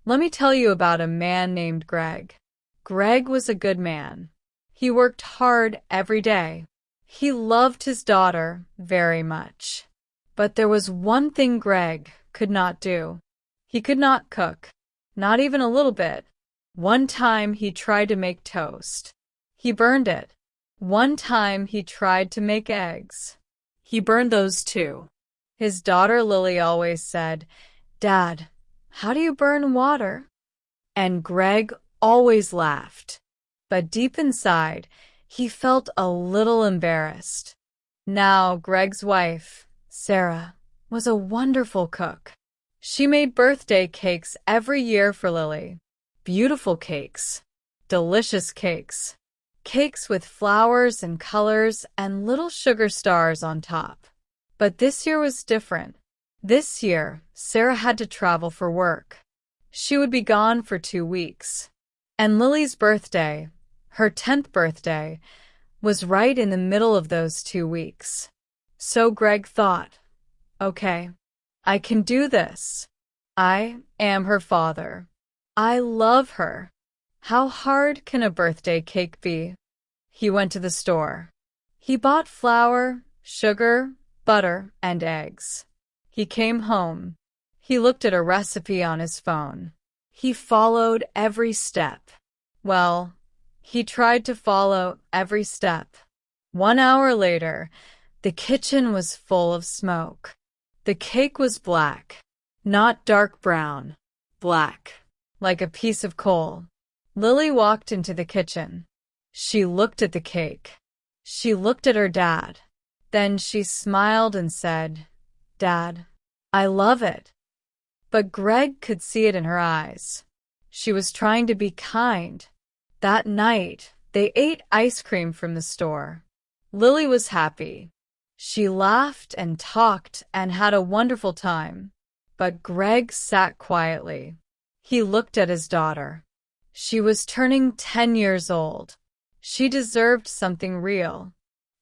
Let me tell you about a man named Greg. Greg was a good man. He worked hard every day. He loved his daughter very much. But there was one thing Greg could not do. He could not cook, not even a little bit. One time he tried to make toast. He burned it. One time he tried to make eggs. He burned those too. His daughter Lily always said, "Dad, how do you burn water?" And Greg always laughed. But deep inside, he felt a little embarrassed. Now, Greg's wife, Sarah, was a wonderful cook. She made birthday cakes every year for Lily. Beautiful cakes. Delicious cakes. Cakes with flowers and colors and little sugar stars on top. But this year was different. This year, Sarah had to travel for work. She would be gone for 2 weeks. And Lily's birthday, her 10th birthday, was right in the middle of those 2 weeks. So Greg thought, okay, I can do this. I am her father. I love her. How hard can a birthday cake be? He went to the store. He bought flour, sugar, butter, and eggs. He came home. He looked at a recipe on his phone. He followed every step. Well, he tried to follow every step. 1 hour later, the kitchen was full of smoke. The cake was black, not dark brown, black, like a piece of coal. Lily walked into the kitchen. She looked at the cake. She looked at her dad. Then she smiled and said, "Dad, I love it." But Greg could see it in her eyes. She was trying to be kind. That night, they ate ice cream from the store. Lily was happy. She laughed and talked and had a wonderful time. But Greg sat quietly. He looked at his daughter. She was turning 10 years old. She deserved something real.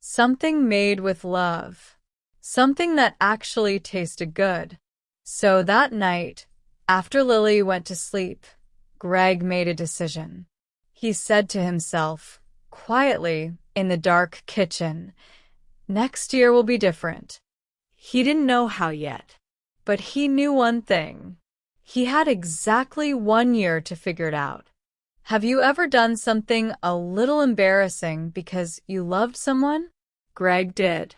Something made with love. Something that actually tasted good. So that night, after Lily went to sleep, Greg made a decision. He said to himself, quietly, in the dark kitchen, "Next year will be different." He didn't know how yet, but he knew one thing. He had exactly 1 year to figure it out. Have you ever done something a little embarrassing because you loved someone? Greg did.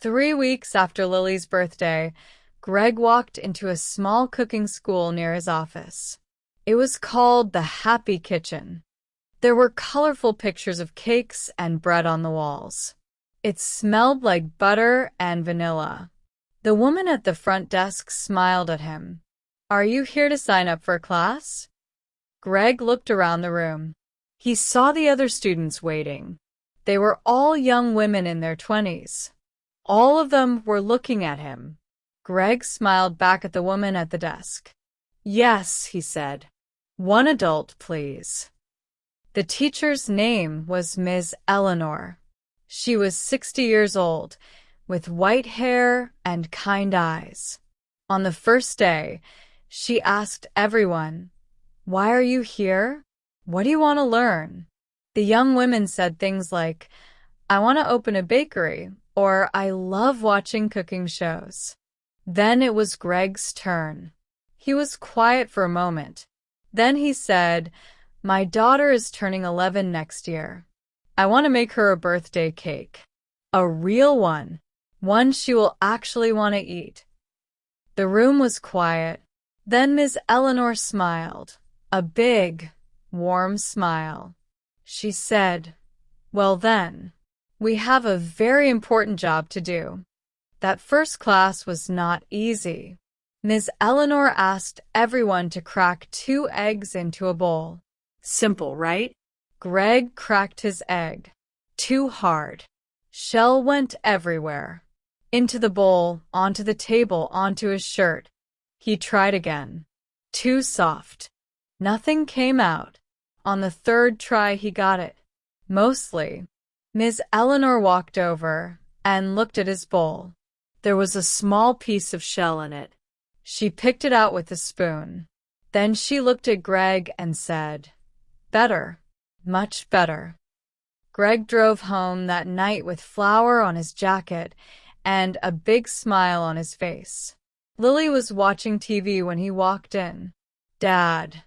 3 weeks after Lily's birthday, Greg walked into a small cooking school near his office. It was called the Happy Kitchen. There were colorful pictures of cakes and bread on the walls. It smelled like butter and vanilla. The woman at the front desk smiled at him. "Are you here to sign up for a class?" Greg looked around the room. He saw the other students waiting. They were all young women in their 20s. All of them were looking at him. Greg smiled back at the woman at the desk. "Yes," he said. "One adult, please." The teacher's name was Ms. Eleanor. She was 60 years old, with white hair and kind eyes. On the first day, she asked everyone, "Why are you here? What do you want to learn?" The young women said things like, "I want to open a bakery," or "I love watching cooking shows." Then it was Greg's turn. He was quiet for a moment. Then he said, "My daughter is turning 11 next year. I want to make her a birthday cake. A real one. One she will actually want to eat." The room was quiet. Then Ms. Eleanor smiled. A big, warm smile. She said, "Well then, we have a very important job to do." That first class was not easy. Ms. Eleanor asked everyone to crack 2 eggs into a bowl. Simple, right? Greg cracked his egg. Too hard. Shell went everywhere. Into the bowl, onto the table, onto his shirt. He tried again. Too soft. Nothing came out. On the 3rd try he got it. Mostly. Ms. Eleanor walked over and looked at his bowl. There was a small piece of shell in it. She picked it out with a spoon. Then she looked at Greg and said, "Better, much better." Greg drove home that night with flour on his jacket and a big smile on his face. Lily was watching TV when he walked in. "Dad,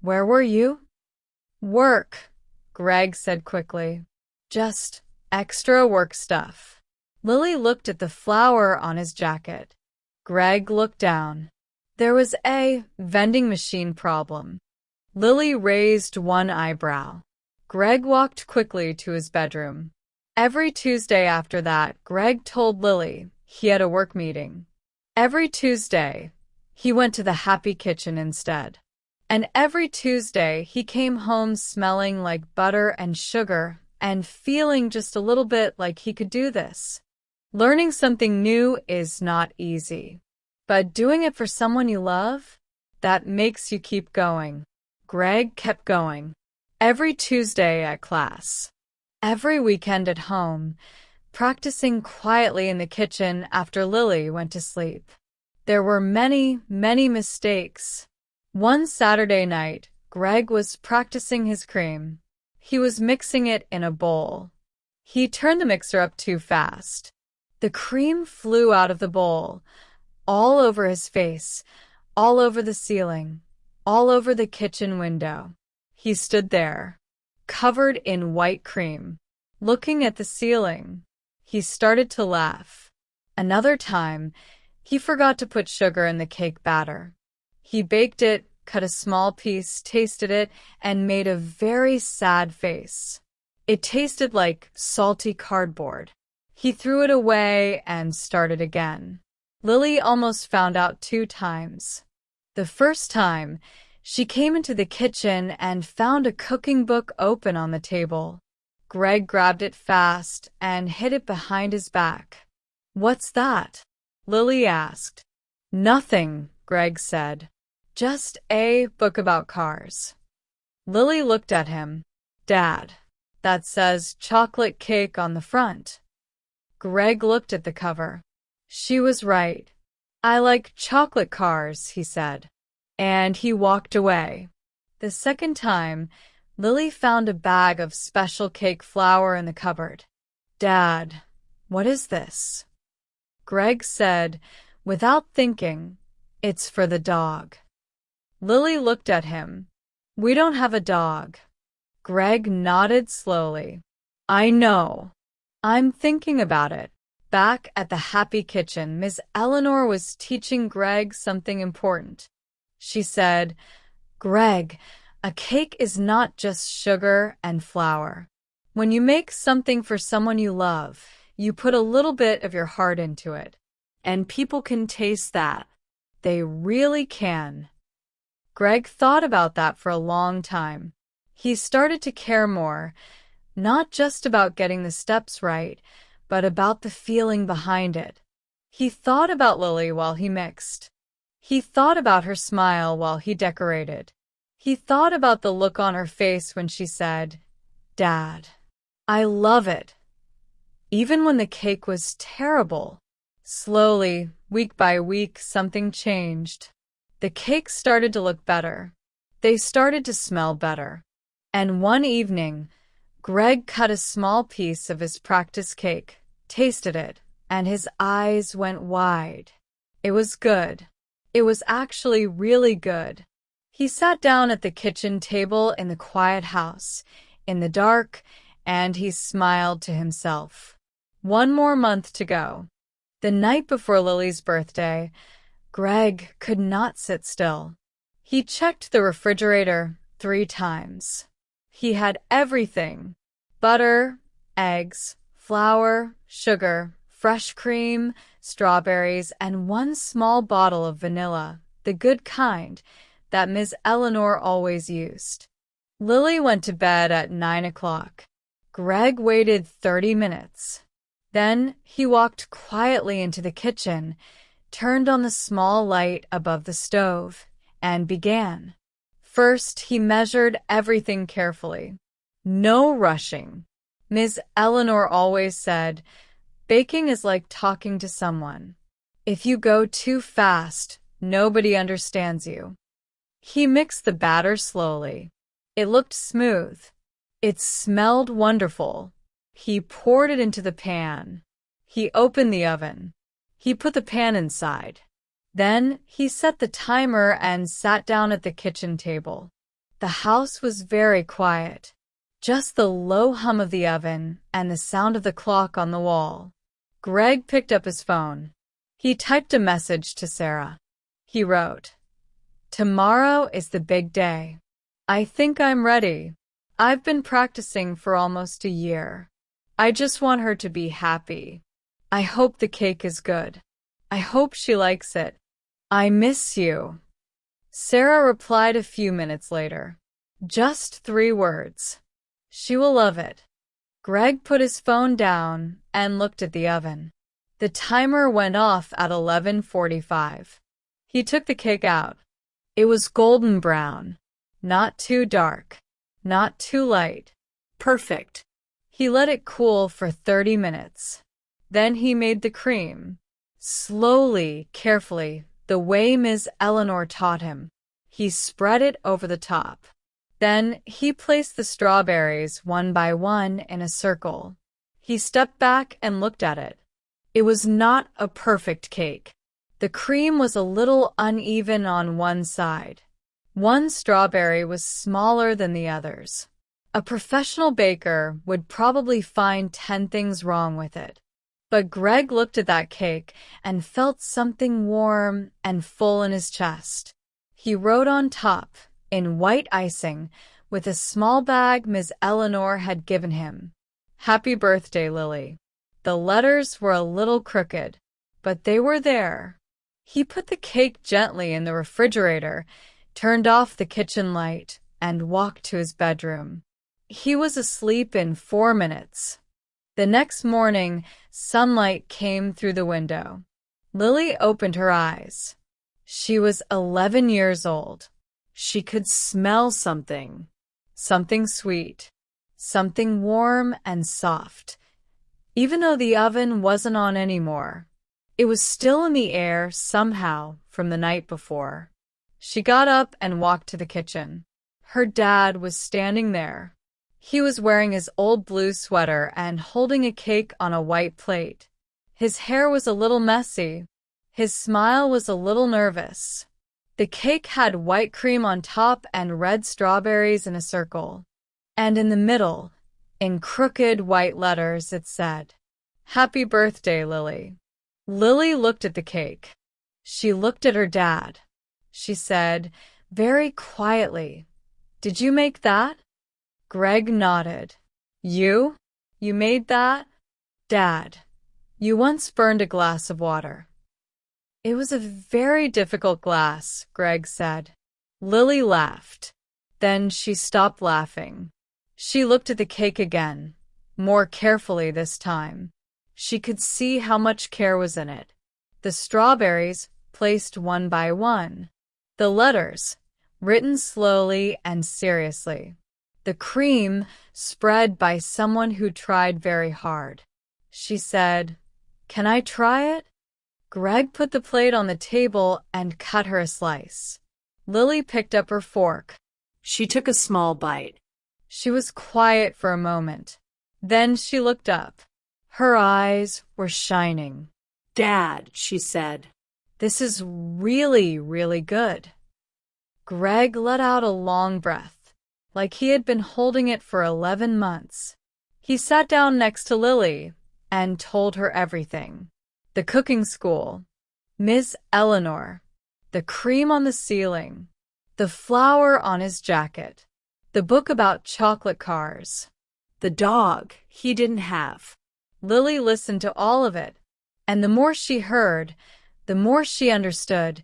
where were you?" "Work," Greg said quickly. "Just extra work stuff." Lily looked at the flour on his jacket. Greg looked down. There was a vending machine problem. Lily raised one eyebrow. Greg walked quickly to his bedroom. Every Tuesday after that, Greg told Lily he had a work meeting. Every Tuesday, he went to the happy kitchen instead. And every Tuesday, he came home smelling like butter and sugar and feeling just a little bit like he could do this. Learning something new is not easy, but doing it for someone you love, that makes you keep going. Greg kept going. Every Tuesday at class. Every weekend at home, practicing quietly in the kitchen after Lily went to sleep. There were many, many mistakes. One Saturday night, Greg was practicing his cream. He was mixing it in a bowl. He turned the mixer up too fast. The cream flew out of the bowl, all over his face, all over the ceiling, all over the kitchen window. He stood there, covered in white cream, looking at the ceiling. He started to laugh. Another time, he forgot to put sugar in the cake batter. He baked it, cut a small piece, tasted it, and made a very sad face. It tasted like salty cardboard. He threw it away and started again. Lily almost found out 2 times. The first time, she came into the kitchen and found a cooking book open on the table. Greg grabbed it fast and hid it behind his back. "What's that?" Lily asked. "Nothing," Greg said. "Just a book about cars." Lily looked at him. "Dad, that says chocolate cake on the front." Greg looked at the cover. She was right. "I like chocolate cars," he said. And he walked away. The second time, Lily found a bag of special cake flour in the cupboard. "Dad, what is this?" Greg said, without thinking, "It's for the dog." Lily looked at him. "We don't have a dog." Greg nodded slowly. "I know. I'm thinking about it." Back at the happy kitchen, Miss Eleanor was teaching Greg something important. She said, "Greg, a cake is not just sugar and flour. When you make something for someone you love, you put a little bit of your heart into it. And people can taste that. They really can." Greg thought about that for a long time. He started to care more, not just about getting the steps right, but about the feeling behind it. He thought about Lily while he mixed. He thought about her smile while he decorated. He thought about the look on her face when she said, "Dad, I love it." Even when the cake was terrible. Slowly, week by week, something changed. The cakes started to look better. They started to smell better. And one evening, Greg cut a small piece of his practice cake, tasted it, and his eyes went wide. It was good. It was actually really good. He sat down at the kitchen table in the quiet house, in the dark, and he smiled to himself. 1 more month to go. The night before Lily's birthday, Greg could not sit still. He checked the refrigerator 3 times. He had everything: butter, eggs, flour, sugar, fresh cream, strawberries, and 1 small bottle of vanilla, the good kind that Miss Eleanor always used. Lily went to bed at 9 o'clock. Greg waited 30 minutes. Then he walked quietly into the kitchen, turned on the small light above the stove, and began. First, he measured everything carefully. No rushing. Miss Eleanor always said, "Baking is like talking to someone. If you go too fast, nobody understands you." He mixed the batter slowly. It looked smooth. It smelled wonderful. He poured it into the pan. He opened the oven. He put the pan inside. Then he set the timer and sat down at the kitchen table. The house was very quiet. Just the low hum of the oven and the sound of the clock on the wall. Greg picked up his phone. He typed a message to Sarah. He wrote, "Tomorrow is the big day. I think I'm ready. I've been practicing for almost a year. I just want her to be happy. I hope the cake is good. I hope she likes it. I miss you." Sarah replied a few minutes later. Just 3 words. "She will love it." Greg put his phone down and looked at the oven. The timer went off at 11:45. He took the cake out. It was golden brown. Not too dark. Not too light. Perfect. He let it cool for 30 minutes. Then he made the cream. Slowly, carefully, the way Ms. Eleanor taught him. He spread it over the top. Then he placed the strawberries one by one in a circle. He stepped back and looked at it. It was not a perfect cake. The cream was a little uneven on one side. One strawberry was smaller than the others. A professional baker would probably find 10 things wrong with it. But Greg looked at that cake and felt something warm and full in his chest. He wrote on top, in white icing, with a small bag Ms. Eleanor had given him, "Happy birthday, Lily." The letters were a little crooked, but they were there. He put the cake gently in the refrigerator, turned off the kitchen light, and walked to his bedroom. He was asleep in 4 minutes. The next morning, sunlight came through the window. Lily opened her eyes. She was 11 years old. She could smell something. Something sweet. Something warm and soft. Even though the oven wasn't on anymore, it was still in the air somehow from the night before. She got up and walked to the kitchen. Her dad was standing there. He was wearing his old blue sweater and holding a cake on a white plate. His hair was a little messy. His smile was a little nervous. The cake had white cream on top and red strawberries in a circle. And in the middle, in crooked white letters, it said, "Happy birthday, Lily." Lily looked at the cake. She looked at her dad. She said, very quietly, "Did you make that?" Greg nodded. You? You made that? Dad, you once burned a glass of water. It was a very difficult glass, Greg said. Lily laughed. Then she stopped laughing. She looked at the cake again, more carefully this time. She could see how much care was in it. The strawberries placed one by one. The letters, written slowly and seriously. The cream spread by someone who tried very hard. She said, "Can I try it?" Greg put the plate on the table and cut her a slice. Lily picked up her fork. She took a small bite. She was quiet for a moment. Then she looked up. Her eyes were shining. "Dad," she said, "this is really, really good." Greg let out a long breath, like he had been holding it for 11 months. He sat down next to Lily and told her everything. The cooking school, Ms. Eleanor, the cream on the ceiling, the flower on his jacket, the book about chocolate cars, the dog he didn't have. Lily listened to all of it, and the more she heard, the more she understood.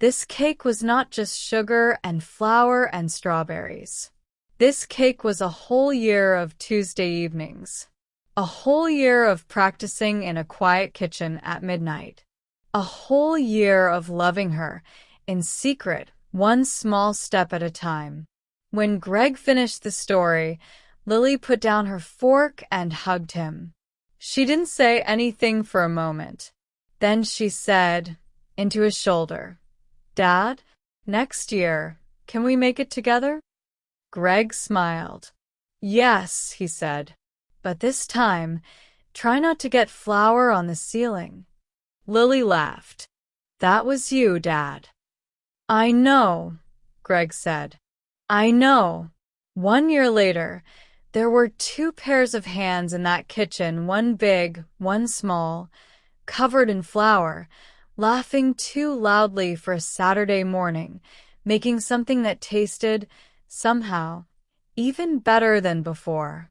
This cake was not just sugar and flour and strawberries. This cake was a whole year of Tuesday evenings. A whole year of practicing in a quiet kitchen at midnight. A whole year of loving her, in secret, one small step at a time. When Greg finished the story, Lily put down her fork and hugged him. She didn't say anything for a moment. Then she said, into his shoulder, "Dad, next year, Can we make it together? Greg smiled. Yes, he said. But this time, try not to get flour on the ceiling. Lily laughed. That was you, Dad. I know, Greg said. I know. 1 year later, there were 2 pairs of hands in that kitchen, one big, one small, covered in flour, laughing too loudly for a Saturday morning, making something that tasted, somehow, even better than before.